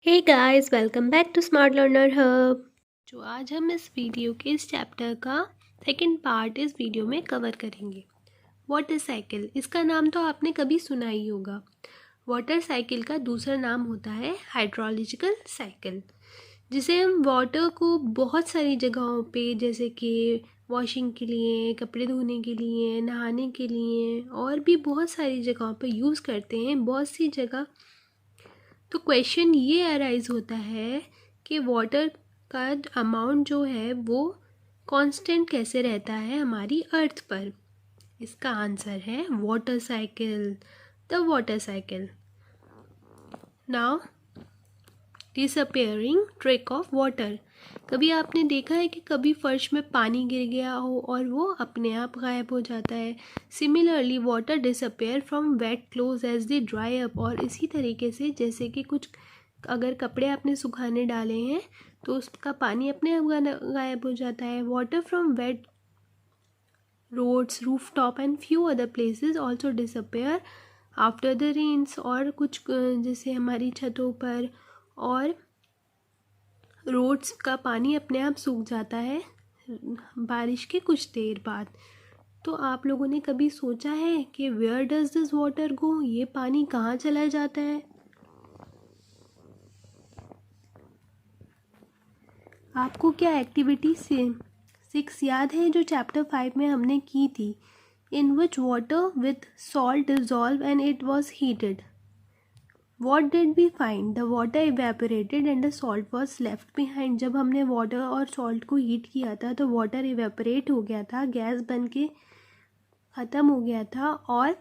Hey guys, welcome back to Smart Learner Hub. जो आज हम इस वीडियो के इस चैप्टर का सेकंड पार्ट इस वीडियो में कवर करेंगे। वाटर साइकिल, इसका नाम तो आपने कभी सुना ही होगा। वाटर साइकिल का दूसरा नाम होता है हाइड्रोलॉजिकल साइकिल, जिसे हम वाटर को बहुत सारी जगहों पे, जैसे कि वॉशिंग के लिए, कपड़े धोने के लिए, नहाने के लिए और भी बहुत सारी जगहों पे यूज़ करते हैं, बहुत सी जगह। तो क्वेश्चन ये अराइज होता है कि वाटर का अमाउंट जो है वो कांस्टेंट कैसे रहता है हमारी अर्थ पर। इसका आंसर है water cycle, the water cycle. Now disappearing trick of water. कभी आपने देखा है कि कभी फर्श में पानी गिर गया हो और वो अपने आप गायब हो जाता है। Similarly water disappear from wet cloth as they dry up. और इसी तरीके से जैसे कि कुछ अगर कपड़े आपने सुखाने डाले हैं तो उसका पानी अपने आप गायब हो जाता है। Water from wet roads, rooftop and few other places also disappear after the rains. और कुछ जैसे हमारी छतों पर और रोड्स का पानी अपने आप सूख जाता है बारिश के कुछ देर बाद। तो आप लोगों ने कभी सोचा है कि where does this water go, ये पानी कहाँ चला जाता है? आपको क्या एक्टिविटी 6 याद है जो चैप्टर 5 में हमने की थी? In which water with salt dissolve and it was heated, what did we find? The water evaporated and the salt was left behind. जब हमने वाटर और सॉल्ट को हीट किया था तो वाटर इवेपोरेट हो गया था, गैस बन के ख़त्म हो गया था और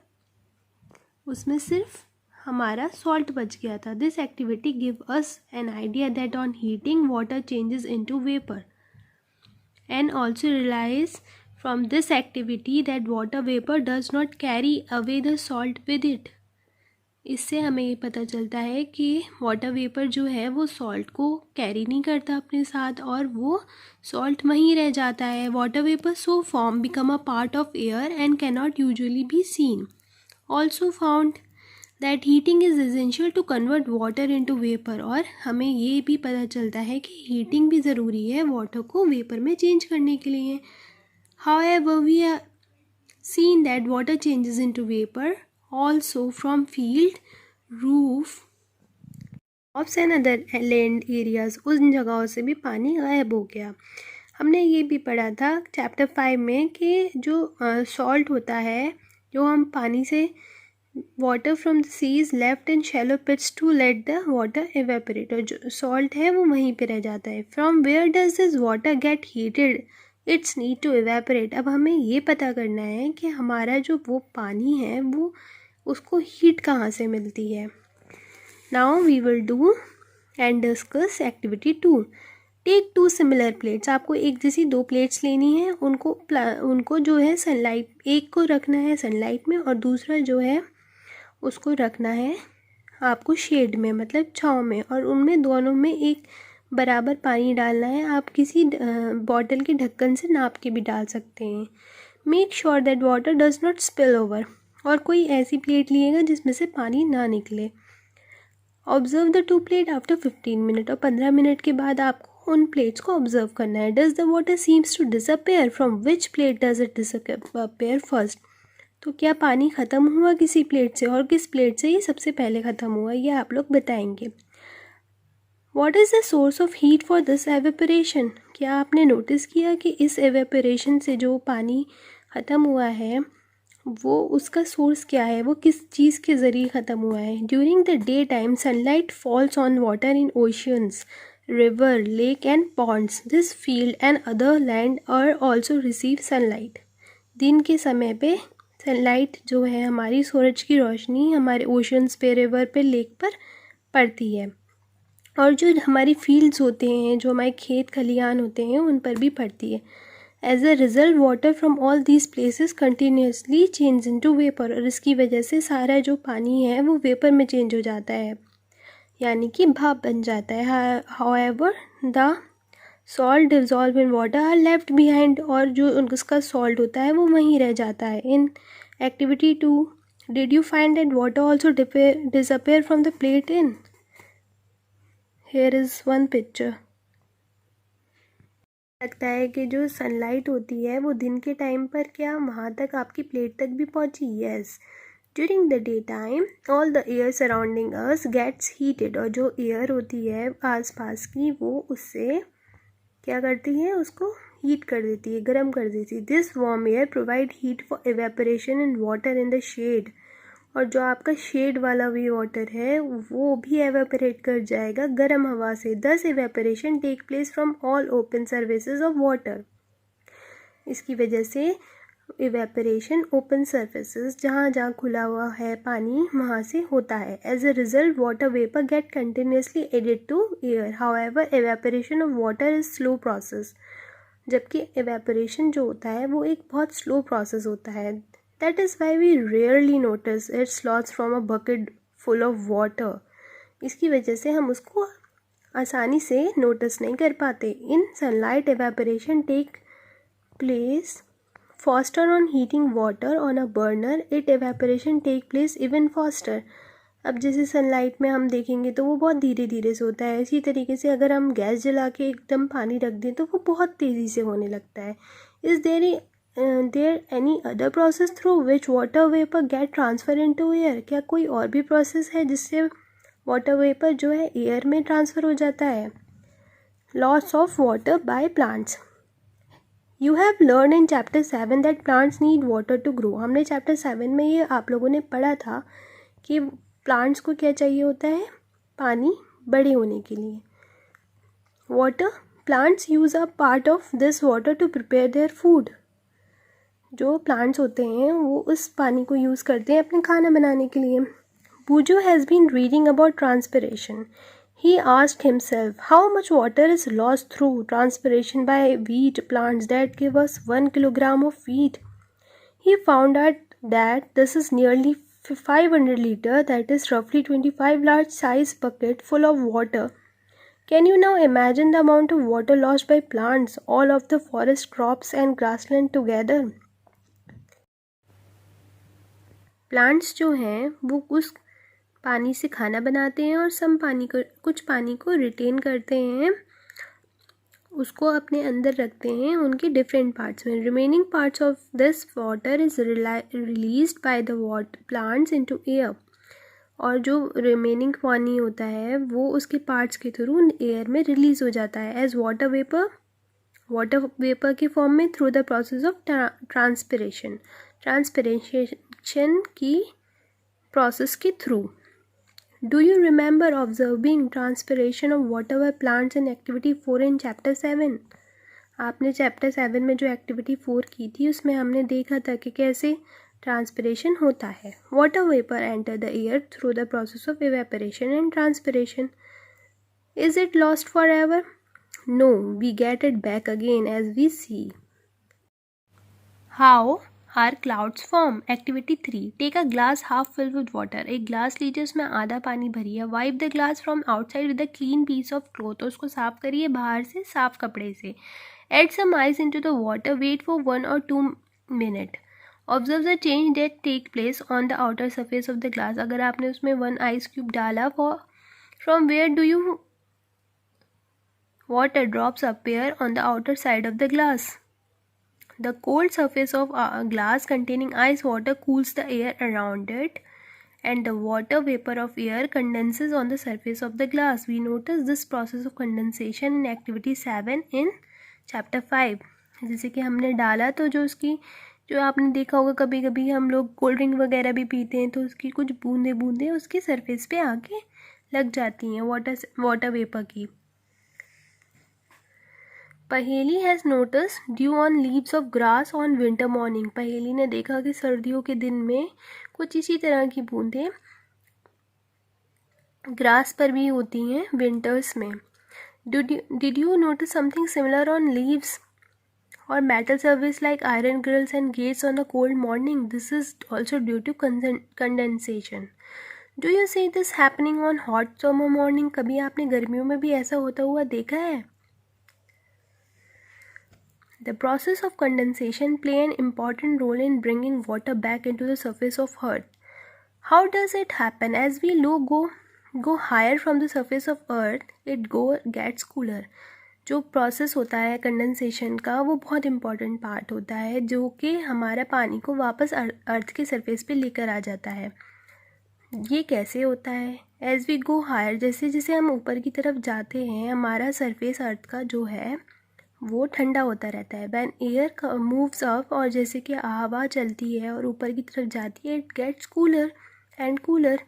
उसमें सिर्फ हमारा सॉल्ट बच गया था। This activity give us an idea that on heating water changes into vapour and also realize from this activity that water vapor does not carry away the salt with it. इससे हमें ये पता चलता है कि वाटर वेपर जो है वो सॉल्ट को कैरी नहीं करता अपने साथ और वो सॉल्ट वहीं रह जाता है। Water vapour so form become a part of air and cannot usually be seen. Also found that heating is essential to convert water into vapour. और हमें ये भी पता चलता है कि हीटिंग भी ज़रूरी है वाटर को वेपर में चेंज करने के लिए। However we are seen that water changes into vapour also from field, roof, tops and other land areas। उन जगहों से भी पानी गायब हो गया। हमने ये भी पढ़ा था चैप्टर 5 में कि जो सॉल्ट होता है, जो हम पानी से water from the seas left in shallow pits to let the water evaporate. और जो सॉल्ट है वो वहीं पे रह जाता है। From where does this water get heated, it's need to evaporate. अब हमें ये पता करना है कि हमारा जो वो पानी है वो उसको हीट कहाँ से मिलती है। Now we will do and discuss activity 2। Take 2 similar plates. आपको एक जैसी 2 प्लेट्स लेनी है, उनको जो है सनलाइट, एक को रखना है सनलाइट में और दूसरा जो है उसको रखना है आपको शेड में, मतलब छाँव में। और उनमें दोनों में एक बराबर पानी डालना है। आप किसी बॉटल के ढक्कन से नाप के भी डाल सकते हैं। Make sure that water does not spill over. और कोई ऐसी प्लेट लिएगा जिसमें से पानी ना निकले। Observe the 2 plate after 15 minute. और 15 मिनट के बाद आपको उन प्लेट्स को ऑब्जर्व करना है। Does the water seems to disappear, from which plate does it disappear first. तो क्या पानी ख़त्म हुआ किसी प्लेट से और किस प्लेट से ये सबसे पहले ख़त्म हुआ, ये आप लोग बताएंगे। What is the source of heat for this evaporation. क्या आपने नोटिस किया कि इस एवेपोरेशन से जो पानी ख़त्म हुआ है वो उसका सोर्स क्या है, वो किस चीज़ के ज़रिए ख़त्म हुआ है। During the day time sunlight falls on water in oceans, river, lake and ponds. This field and other land are also receive sunlight. दिन के समय पे सनलाइट जो है, हमारी सूरज की रोशनी हमारे ओशंस पे, रिवर पे, लेक पर पड़ती है और जो हमारी फील्ड्स होते हैं, जो हमारे खेत खलिहान होते हैं, उन पर भी पड़ती है। As a result water from all these places continuously change into vapour. और इसकी वजह से सारा जो पानी है वो वेपर में चेंज हो जाता है, यानी कि भाप बन जाता है। However the salt dissolve in water are left behind. और जो उसका सॉल्ट होता है वो वहीं रह जाता है। In activity 2 did you find that water also disappear from the plate in Here is one picture. लगता है कि जो सनलाइट होती है वो दिन के टाइम पर क्या वहाँ तक आपकी प्लेट तक भी पहुँची? Yes. During the day time all the air surrounding us gets heated, और जो एयर होती है आसपास की वो उससे क्या करती है, उसको हीट कर देती है, गर्म कर देती है. This warm air provide heat for evaporation in water in the shade, और जो आपका शेड वाला भी वाटर है वो भी एवेपोरेट कर जाएगा गर्म हवा से. Thus evaporation take place from all open surfaces of water. इसकी वजह से एवेपोरेशन ओपन सर्फेसेस, जहाँ जहाँ खुला हुआ है पानी वहाँ से होता है. As a result water vapour get continuously added to air. However evaporation of water is slow process, जबकि एवेपोरेशन जो होता है वो एक बहुत स्लो प्रोसेस होता है. That is why we rarely notice its loss from a bucket full of water. इसकी वजह से हम उसको आसानी से नोटिस नहीं कर पाते. In sunlight evaporation take place faster on heating water on a burner. It evaporation take place even faster. अब जैसे सनलाइट में हम देखेंगे तो वो बहुत धीरे धीरे से होता है. इसी तरीके से अगर हम गैस जला के एकदम पानी रख दें तो वो बहुत तेज़ी से होने लगता है. Is there any other process through which water vapor get transfer into air? क्या कोई और भी प्रोसेस है जिससे वाटर वेपर जो है एयर में ट्रांसफ़र हो जाता है? Loss of water by plants. You have learn in chapter 7 that plants need water to grow. हमने चैप्टर 7 में ये आप लोगों ने पढ़ा था कि प्लांट्स को क्या चाहिए होता है? पानी बड़े होने के लिए. Water plants use a part of this water to prepare their food. जो प्लांट्स होते हैं वो उस पानी को यूज़ करते हैं अपने खाना बनाने के लिए. Buju has been reading about transpiration. He asked himself, how much water is lost through transpiration by wheat plants that give us 1 kilogram of wheat? He found out that this is nearly 500 liters, that is roughly 25 large size bucket full of water. Can you now imagine the amount of water lost by plants, all of the forest crops and grassland together? Plants जो हैं वो उस पानी से खाना बनाते हैं और कुछ पानी को रिटेन करते हैं, उसको अपने अंदर रखते हैं उनके डिफरेंट पार्ट्स में. Remaining parts of this water is released by the plants into air. और जो रिमेनिंग पानी होता है वो उसके पार्ट्स के थ्रू एयर में रिलीज हो जाता है एज वाटर वेपर के फॉर्म में through the process of transpiration की प्रोसेस के through. Do you remember observing transpiration of water by plants in activity 4 in chapter 7? आपने चैप्टर 7 में जो एक्टिविटी 4 की थी उसमें हमने देखा था कि कैसे ट्रांसपिरेशन होता है. Water vapour enter the air through the process of evaporation and transpiration. Is it lost forever? No, we get it back again as we see. How are clouds form? Activity 3. Take a glass half filled with water. एक glass लीजिए उसमें आधा पानी भरिए. Wipe the glass from outside with a clean piece of cloth. उसको साफ करिए बाहर से साफ कपड़े से. Add some ice into the water. Wait for 1 or 2 minutes. Observe the change that take place on the outer surface of the glass. अगर आपने उसमें 1 आइस क्यूब डाला from where do you water drops appear on the outer side of the glass. The cold surface of a glass containing ice water cools the air around it, and the water vapor of air condenses on the surface of the glass. We notice this process of condensation in activity 7 in chapter 5. जैसे कि हमने डाला तो जो आपने देखा होगा कभी कभी हम लोग कोल्ड ड्रिंक वगैरह भी पीते हैं तो उसकी कुछ बूंदे उसके सरफेस पे आके लग जाती हैं वाटर वेपर की. पहेली has notice due on leaves of grass on winter morning. पहेली ने देखा कि सर्दियों के दिन में कुछ इसी तरह की बूंदें ग्रास पर भी होती हैं विंटर्स में. Did you notice something similar on leaves और metal surface like iron grills and gates on a cold morning? This is also due to condensation. Do you see this happening on hot summer morning? कभी आपने गर्मियों में भी ऐसा होता हुआ देखा है? The process of condensation play an important role in bringing water back into the surface of earth. How does it happen? As we go higher from the surface of earth, it gets cooler. जो process होता है condensation का वो बहुत important part होता है जो कि हमारा पानी को वापस अर्थ के सरफेस पे लेकर आ जाता है। ये कैसे होता है? एज वी गो हायर, जैसे जैसे हम ऊपर की तरफ जाते हैं हमारा सरफेस अर्थ का जो है वो ठंडा होता रहता है। व्हेन एयर मूव्स अप, और जैसे कि हवा चलती है और ऊपर की तरफ जाती है, it gets cooler and cooler,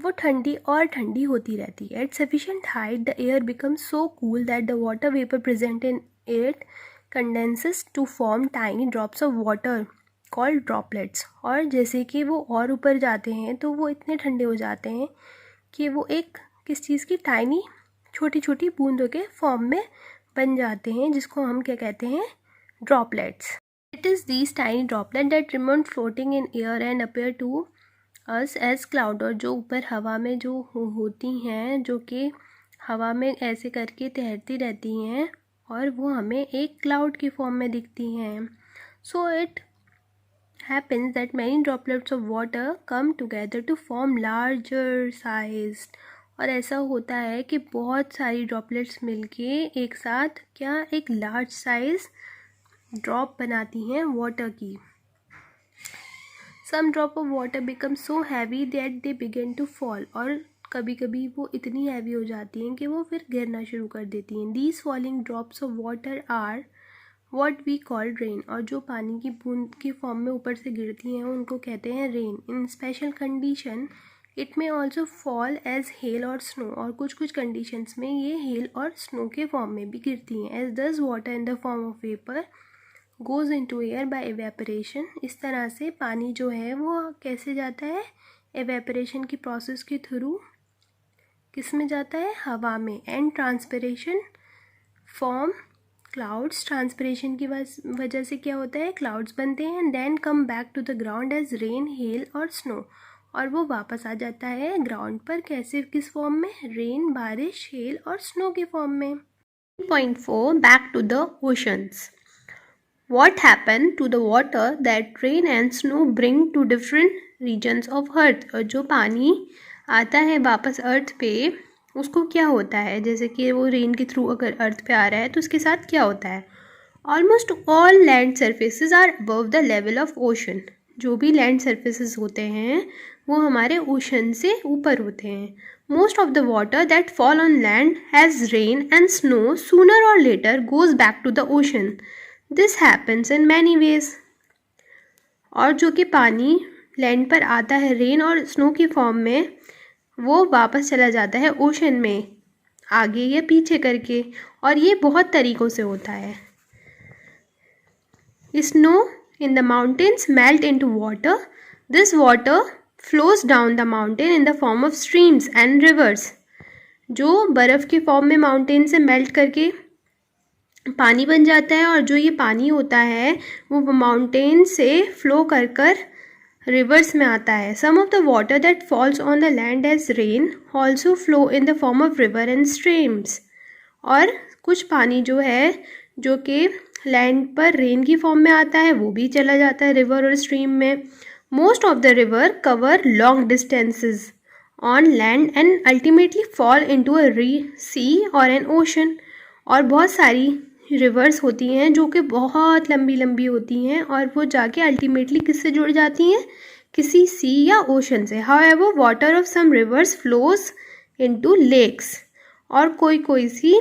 वो ठंडी और ठंडी होती रहती है। At sufficient height the air becomes so cool that the water vapour present in it condenses to form tiny drops of water called droplets. और जैसे कि वो और ऊपर जाते हैं तो वो इतने ठंडे हो जाते हैं कि वो एक किस चीज़ की टाइनी छोटी छोटी बूंदों के फॉर्म में बन जाते हैं, जिसको हम क्या कहते हैं? Droplets. It is these tiny droplet that remain floating in air and appear to us as cloud. और जो ऊपर हवा में जो होती हैं, जो कि हवा में ऐसे करके तैरती रहती हैं और वो हमें एक क्लाउड की फॉर्म में दिखती हैं। So it happens that many droplets of water come together to form larger sized। और ऐसा होता है कि बहुत सारी ड्रॉपलेट्स मिलके एक साथ क्या एक लार्ज साइज ड्रॉप बनाती हैं वाटर की। Some drop of water become so heavy that they begin to fall. और कभी कभी वो इतनी हैवी हो जाती हैं कि वो फिर गिरना शुरू कर देती हैं। These falling drops of water are what we call rain. और जो पानी की बूंद की फॉर्म में ऊपर से गिरती हैं उनको कहते हैं rain. In special condition it में ऑल्सो फॉल एज हेल और स्नो। और कुछ कुछ कंडीशंस में ये हेल और स्नो के फॉर्म में भी गिरती हैं। एज दस water in the form of vapour goes into air by evaporation. इस तरह से पानी जो है वो कैसे जाता है? एवेपोरेशन की प्रोसेस के थ्रू किस में जाता है? हवा में। And transpiration form clouds. Transpiration की वजह से क्या होता है? क्लाउड्स बनते हैं। And then come back to the ground as rain, hail और स्नो। और वो वापस आ जाता है ग्राउंड पर कैसे, किस फॉर्म में? रेन, बारिश, हेल और स्नो के फॉर्म में। 3.4 back to the oceans. What happened to the water that rain and snow bring to different regions of earth? और जो पानी आता है वापस अर्थ पे उसको क्या होता है? जैसे कि वो रेन के थ्रू अगर अर्थ पे आ रहा है तो उसके साथ क्या होता है? Almost all land surfaces are above the level of ocean. जो भी लैंड सर्फेसिज होते हैं वो हमारे ओशन से ऊपर होते हैं। Most of the water that fall on land as rain and snow sooner or later goes back to the ocean. This happens in many ways. और जो कि पानी लैंड पर आता है रेन और स्नो की फॉर्म में, वो वापस चला जाता है ओशन में आगे या पीछे करके। और ये बहुत तरीक़ों से होता है। Snow in the mountains melt into water. This water flows down the mountain in the form of streams and reverse. जो बर्फ़ की फॉर्म में माउंटेन से मेल्ट करके पानी बन जाता है, और जो ये पानी होता है वो माउंटेन से फ्लो कर कर रिवर्स में आता है। Some of the water that falls on the land as rain also flow in the form of river and streams. और कुछ पानी जो है जो कि लैंड पर रेन की फॉर्म में आता है वो भी चला जाता है रिवर और स्ट्रीम में। Most of the river cover long distances on land and ultimately fall into a sea or an ocean. और बहुत सारी रिवर्स होती हैं जो कि बहुत लंबी लंबी होती हैं और वो जाके अल्टीमेटली किससे जुड़ जाती हैं? किसी सी या ओशन से। However water of some rivers flows into lakes. और कोई कोई सी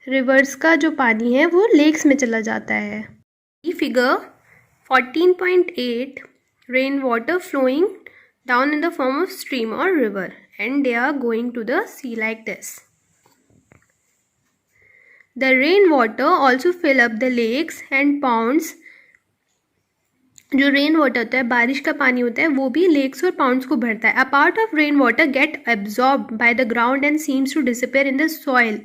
रिवर्स का जो पानी है वो लेक्स में चला जाता है। ये figure 14.8 rain water flowing down in the form of stream or river and they are going to the sea like this. The rainwater also fill up the lakes and ponds। जो rain water होता है, बारिश का पानी होता है, वो भी लेक्स और पाउंड्स को भरता है। A part of rain water get absorbed by the ground and seems to disappear in the soil.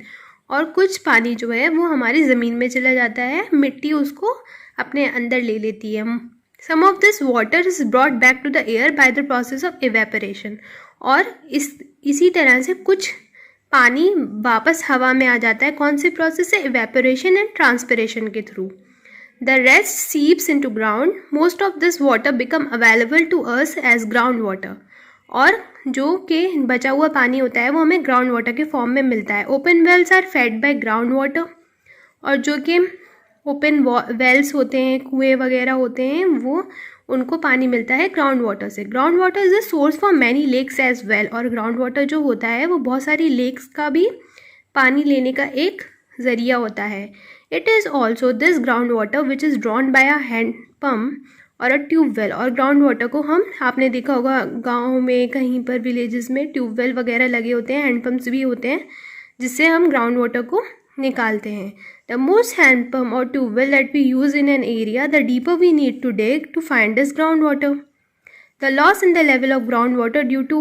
और कुछ पानी जो है वो हमारी ज़मीन में चला जाता है, मिट्टी उसको अपने अंदर ले लेती है। Some of this water is brought back to the air by the process of evaporation. और इसी तरह से कुछ पानी वापस हवा में आ जाता है। कौन से प्रोसेस से? इवेपोरेशन एंड ट्रांसपिरेशन के through. The rest seeps into ground. Most of this water become available to us as ground water. और जो कि बचा हुआ पानी होता है वो हमें ग्राउंड वाटर के फॉर्म में मिलता है। Open wells are fed by ground water, और जो कि ओपन वेल्स होते हैं, कुएँ वगैरह होते हैं, वो उनको पानी मिलता है ग्राउंड वाटर से। Ground water is a source for many lakes as well, और ग्राउंड वाटर जो होता है वो बहुत सारी लेक्स का भी पानी लेने का एक ज़रिया होता है। It is also this ground water which is drawn by a hand pump और अ ट्यूबवेल। और ग्राउंड वाटर को हम, आपने देखा होगा गाँव में कहीं पर विलेजेस में ट्यूबवेल वगैरह लगे होते हैं, हैंडपम्प्स भी होते हैं, जिससे हम ग्राउंड वाटर को निकालते हैं। द मोस्ट हैंड पम्प और tubewell that we use in an area, the deeper we need to dig to find this ground water. The loss in the level of ground water due to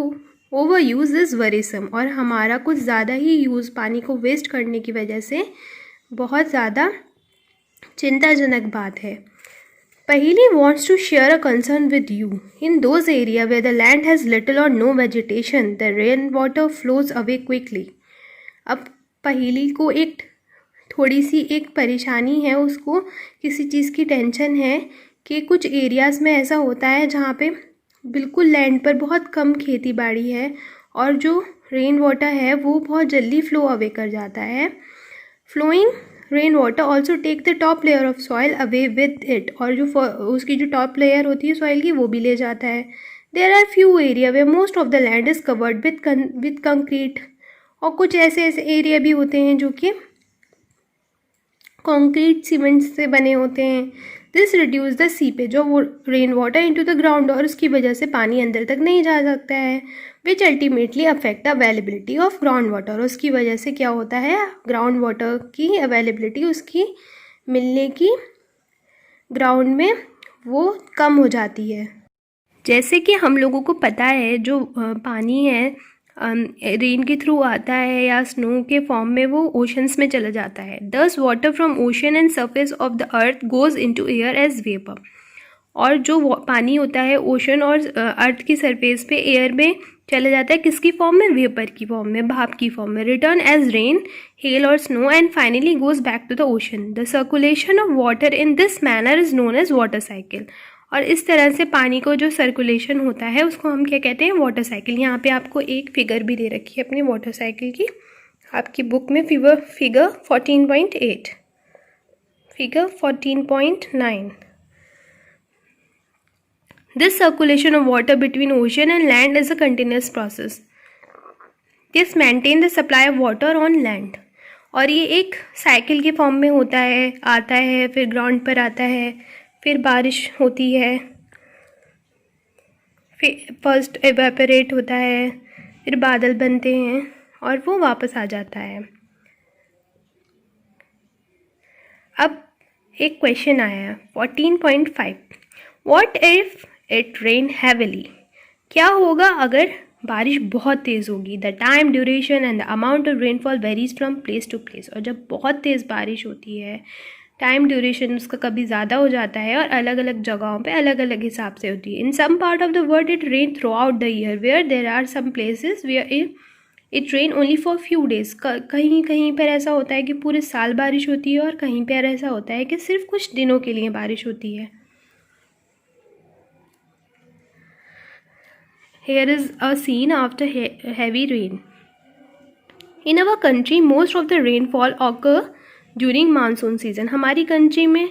over use is worrisome. और हमारा कुछ ज़्यादा ही use, पानी को waste करने की वजह से बहुत ज़्यादा चिंताजनक बात है। Pahili wants to share a concern with you. In those areas where the land has little or no vegetation, the rainwater flows away quickly. अब पहेली को थोड़ी सी एक परेशानी है, उसको किसी चीज़ की टेंशन है कि कुछ एरियाज़ में ऐसा होता है जहाँ पे बिल्कुल लैंड पर बहुत कम खेती बाड़ी है, और जो रेन वाटर है वो बहुत जल्दी फ्लो अवे कर जाता है। Flowing rain water also take the top layer of soil away with it, और जो उसकी जो टॉप लेयर होती है सॉइल की वो भी ले जाता है। There are few area way most of the land is covered with concrete, और कुछ ऐसे एरिया भी होते हैं जो कि कंक्रीट सीमेंट से बने होते हैं। This reduce the seepage of rain water into the ground, और उसकी वजह से पानी अंदर तक नहीं जा सकता है, which ultimately affect the availability of ground water. उसकी वजह से क्या होता है, ग्राउंड वाटर की अवेलेबिलिटी, उसकी मिलने की ग्राउंड में वो कम हो जाती है। जैसे कि हम लोगों को पता है जो पानी है रेन के थ्रू आता है या स्नो के फॉर्म में, वो ओशंस में चला जाता है। Thus water from ocean and surface of the earth goes into air as vapour, और जो पानी होता है ओशन और अर्थ की सरफेस पे एयर में चला जाता है, किसकी फॉर्म में, वेपर की फॉर्म में, भाप की फॉर्म में। रिटर्न एज रेन, हेल और snow, and finally goes back to the ocean. The circulation of water in this manner is known as water cycle. और इस तरह से पानी को जो सर्कुलेशन होता है उसको हम क्या कहते हैं, वाटर साइकिल। यहाँ पे आपको एक फिगर भी दे रखी है अपनी वाटर साइकिल की, आपकी बुक में figure 14.8, figure 14.9। This circulation of water between ocean and land is a continuous process. This maintain the supply of water on land. और ये एक साइकिल के फॉर्म में होता है, आता है, फिर ग्राउंड पर आता है, फिर बारिश होती है, फिर फर्स्ट एवेपोरेट होता है, फिर बादल बनते हैं और वो वापस आ जाता है। अब एक क्वेश्चन आया है 14.5, What if it rain heavily? क्या होगा अगर बारिश बहुत तेज़ होगी? The time, duration and the amount of rainfall varies from place to place. और जब बहुत तेज़ बारिश होती है, टाइम ड्यूरेशन उसका कभी ज़्यादा हो जाता है और अलग अलग जगहों पे अलग अलग हिसाब से होती है। In some part of the world it rain throughout the year, where there are some places where it rain only for few days. कहीं कहीं पर ऐसा होता है कि पूरे साल बारिश होती है, और कहीं पर ऐसा होता है कि सिर्फ कुछ दिनों के लिए बारिश होती है। Here is a scene after heavy rain. In our country, most of the rainfall occur during monsoon season. हमारी कंट्री में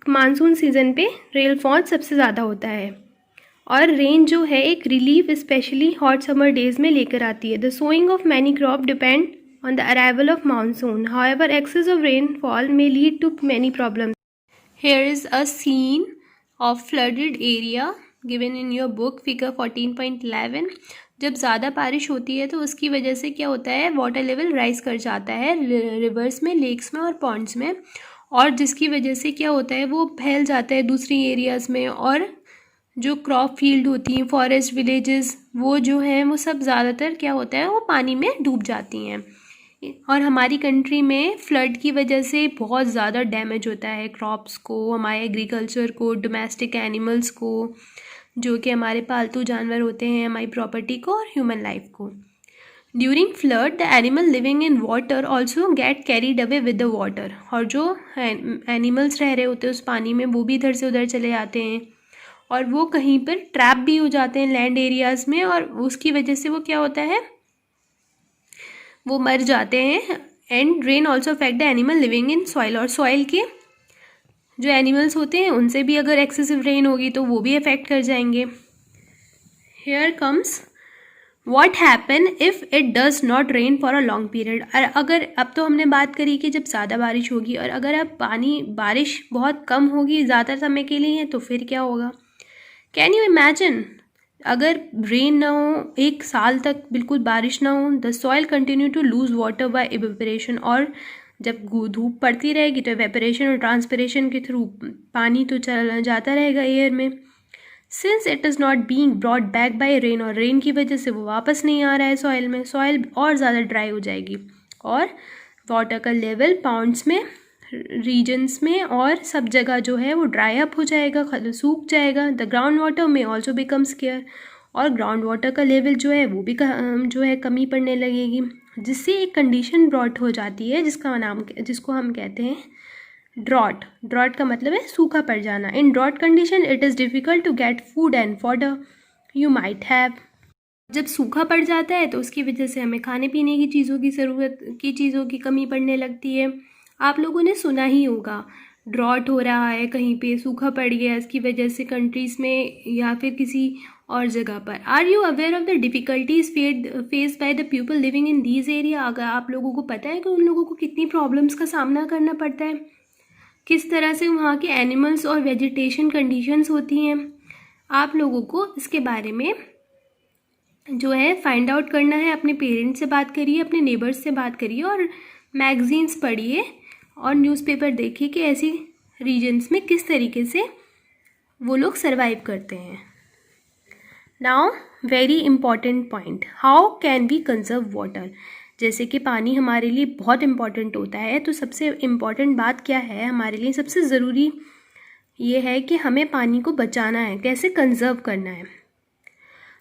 मानसून सीज़न पे रेनफॉल सबसे ज़्यादा होता है, और रेन जो है एक relief specially hot summer days में लेकर आती है। The sowing of many crop depend on the arrival of monsoon, however excess of rainfall may lead to many problems. Here is a scene of flooded area given in your book, figure 14.11। जब ज़्यादा बारिश होती है तो उसकी वजह से क्या होता है, वाटर लेवल राइज कर जाता है रिवर्स में, लेक्स में और पॉन्ड्स में, और जिसकी वजह से क्या होता है, वो फैल जाता है दूसरी एरियाज़ में, और जो क्रॉप फील्ड होती हैं, फॉरेस्ट विलेजेस, वो जो हैं वो सब ज़्यादातर क्या होता है, वो पानी में डूब जाती हैं। और हमारी कंट्री में फ्लड की वजह से बहुत ज़्यादा डैमेज होता है क्रॉप्स को, हमारे एग्रीकल्चर को, डोमेस्टिक एनिमल्स को, जो कि हमारे पालतू जानवर होते हैं, हमारी प्रॉपर्टी को और ह्यूमन लाइफ को। During flood the animal living in water also get carried away with the water. और जो एनिमल्स रह रहे होते हैं उस पानी में, वो भी इधर से उधर चले जाते हैं, और वो कहीं पर ट्रैप भी हो जाते हैं लैंड एरियाज़ में, और उसकी वजह से वो क्या होता है, वो मर जाते हैं। And rain also affect the animal living in soil, और सॉइल के जो एनिमल्स होते हैं उनसे भी अगर एक्सेसिव रेन होगी तो वो भी अफेक्ट कर जाएंगे। Here comes what happen if it does not rain for a long period. अगर अब तो हमने बात करी कि जब ज़्यादा बारिश होगी, और अगर अब बारिश बहुत कम होगी ज़्यादा समय के लिए तो फिर क्या होगा। कैन यू इमेजिन, अगर रेन ना हो, एक साल तक बिल्कुल बारिश ना हो, the soil continue to lose water by evaporation, और जब धूप पड़ती रहेगी तो इवेपोरेशन और ट्रांसपिरेशन के थ्रू पानी तो चला जाता रहेगा एयर में। Since it is not being brought back by rain, और रेन की वजह से वो वापस नहीं आ रहा है सॉइल में, सॉइल और ज़्यादा ड्राई हो जाएगी, और वाटर का लेवल पाउंड्स में, रीजन्स में और सब जगह जो है वो ड्राई अप हो जाएगा, सूख जाएगा। द ग्राउंड वाटर में ऑल्सो बिकम स्केयर, और ग्राउंड वाटर का लेवल जो है वो भी जो है कमी पड़ने लगेगी, जिससे एक कंडीशन ब्रॉट हो जाती है जिसको हम कहते हैं ड्रॉट। ड्रॉट का मतलब है सूखा पड़ जाना। In drought condition it is difficult to get food and fodder you might have. जब सूखा पड़ जाता है तो उसकी वजह से हमें खाने पीने की चीज़ों की कमी पड़ने लगती है। आप लोगों ने सुना ही होगा, ड्रॉट हो रहा है, कहीं पे सूखा पड़ गया इसकी वजह से कंट्रीज़ में या फिर किसी और जगह पर। Are you aware of the difficulties face by the people living in these area. अगर आप लोगों को पता है कि उन लोगों को कितनी प्रॉब्लम्स का सामना करना पड़ता है, किस तरह से वहाँ के एनिमल्स और वेजिटेशन कंडीशंस होती हैं, आप लोगों को इसके बारे में जो है फाइंड आउट करना है। अपने पेरेंट्स से बात करिए, अपने नेबर्स से बात करिए, और मैगजीन्स पढ़िए और न्यूज़पेपर देखिए कि ऐसी रीजन्स में किस तरीके से वो लोग सरवाइव करते हैं। Now very important point, how can we conserve water. जैसे कि पानी हमारे लिए बहुत इम्पॉर्टेंट होता है, तो सबसे इम्पॉर्टेंट बात क्या है हमारे लिए, सबसे ज़रूरी ये है कि हमें पानी को बचाना है, कैसे कंजर्व करना है।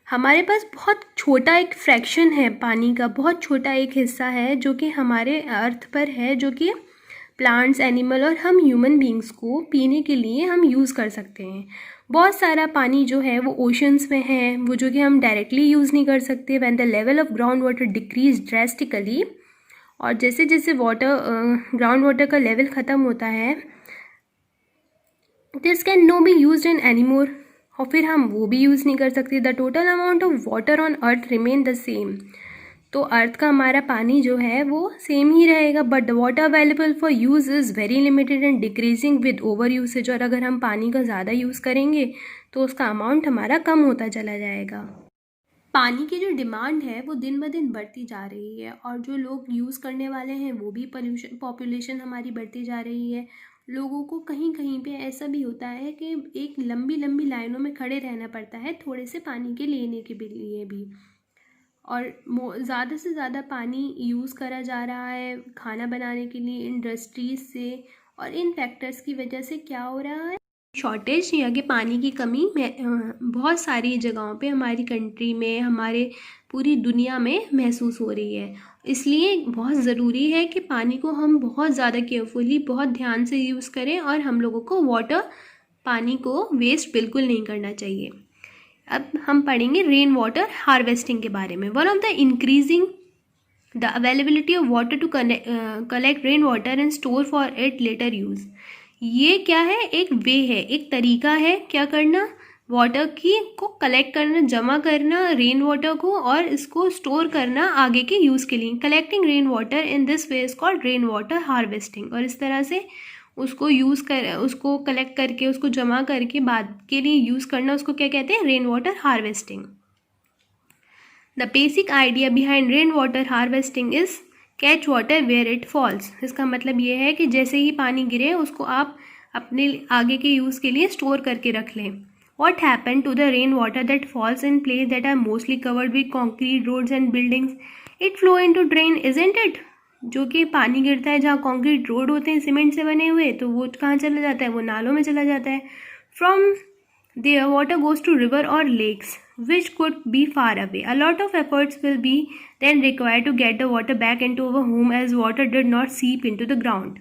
हमारे पास बहुत छोटा एक फ्रैक्शन है पानी का, बहुत छोटा एक हिस्सा है जो कि हमारे अर्थ पर है, जो कि प्लांट्स, एनिमल और हम ह्यूमन बींग्स को पीने के लिए हम यूज़ कर सकते हैं। बहुत सारा पानी जो है वो ओशंस में है, वो जो कि हम डायरेक्टली यूज़ नहीं कर सकते। When the level of ground water decrease drastically, और जैसे जैसे ग्राउंड वाटर का लेवल ख़त्म होता है, this can no be use in any more, और फिर हम वो भी यूज़ नहीं कर सकते। The total amount of water on earth remain the same, तो अर्थ का हमारा पानी जो है वो सेम ही रहेगा, but the water available for use is very limited and decreasing with over usage. और अगर हम पानी का ज़्यादा यूज़ करेंगे तो उसका अमाउंट हमारा कम होता चला जाएगा। पानी की जो डिमांड है वो दिन ब दिन बढ़ती जा रही है, और जो लोग यूज़ करने वाले हैं वो भी पॉपुलेशन हमारी बढ़ती जा रही है। लोगों को कहीं कहीं पे ऐसा भी होता है कि एक लंबी लंबी लाइनों में खड़े रहना पड़ता है थोड़े से पानी के लेने के लिए भी, और ज़्यादा से ज़्यादा पानी यूज़ करा जा रहा है खाना बनाने के लिए इंडस्ट्रीज़ से, और इन फैक्टर्स की वजह से क्या हो रहा है, शॉर्टेज या कि पानी की कमी बहुत सारी जगहों पे हमारी कंट्री में, हमारे पूरी दुनिया में महसूस हो रही है। इसलिए बहुत ज़रूरी है कि पानी को हम बहुत ज़्यादा केयरफुली, बहुत ध्यान से यूज़ करें, और हम लोगों को पानी को वेस्ट बिल्कुल नहीं करना चाहिए। अब हम पढ़ेंगे रेन वाटर हार्वेस्टिंग के बारे में। One of the increasing the availability of water to collect rain water and store for it later use. ये क्या है, एक वे है, एक तरीका है क्या करना, वाटर को कलेक्ट करना, जमा करना रेन वाटर को, और इसको स्टोर करना आगे के यूज़ के लिए। Collecting rain water in this way is called rain water harvesting. और इस तरह से उसको कलेक्ट करके, उसको जमा करके बाद के लिए यूज़ करना, उसको क्या कहते हैं, rain water harvesting. The basic idea behind rain water harvesting is catch water where it falls. इसका मतलब ये है कि जैसे ही पानी गिरे उसको आप अपने आगे के यूज़ के लिए स्टोर करके रख लें। What happened to the rain water that falls in places that are mostly covered with concrete roads and buildings? It flow into drain, isn't it? जो कि पानी गिरता है जहाँ कंक्रीट रोड होते हैं सीमेंट से बने हुए, तो वो कहाँ चला जाता है, वो नालों में चला जाता है। From there water goes to river or lakes which could be far away. A lot of efforts will be then required to get the water back into our home as water did not seep into the ground.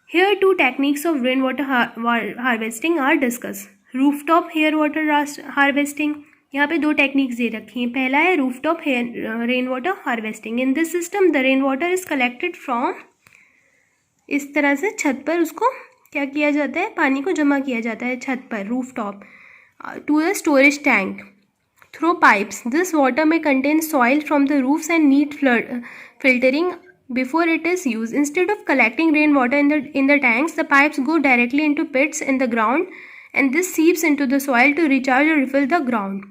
Here two techniques of rainwater harvesting are discussed. Rooftop hair water harvesting, यहाँ पे 2 techniques दे रखी हैं. पहला है rooftop rain water harvesting. In this system the rain water is collected from, इस तरह से छत पर उसको क्या किया जाता है, पानी को जमा किया जाता है छत पर, rooftop, to the storage tank through pipes. This water may contain soil from the roofs and need filtering before it is used. Instead of collecting rainwater in the tanks, the pipes go directly into pits in the ground and this seeps into the soil to recharge or refill the ground.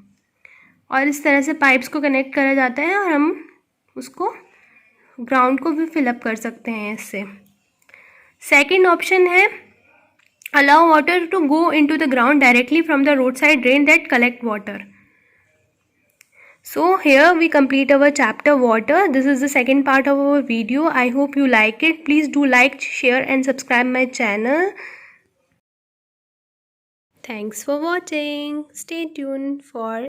और इस तरह से pipes को connect करा जाता है और हम उसको ग्राउंड को भी फिलअप कर सकते हैं इससे. सेकेंड ऑप्शन है allow water to go into the ground directly from the roadside drain that collect water. So here we complete our chapter water. This is the second part of our video. I hope you like it. Please do like, share and subscribe my channel. Thanks for watching. Stay tuned for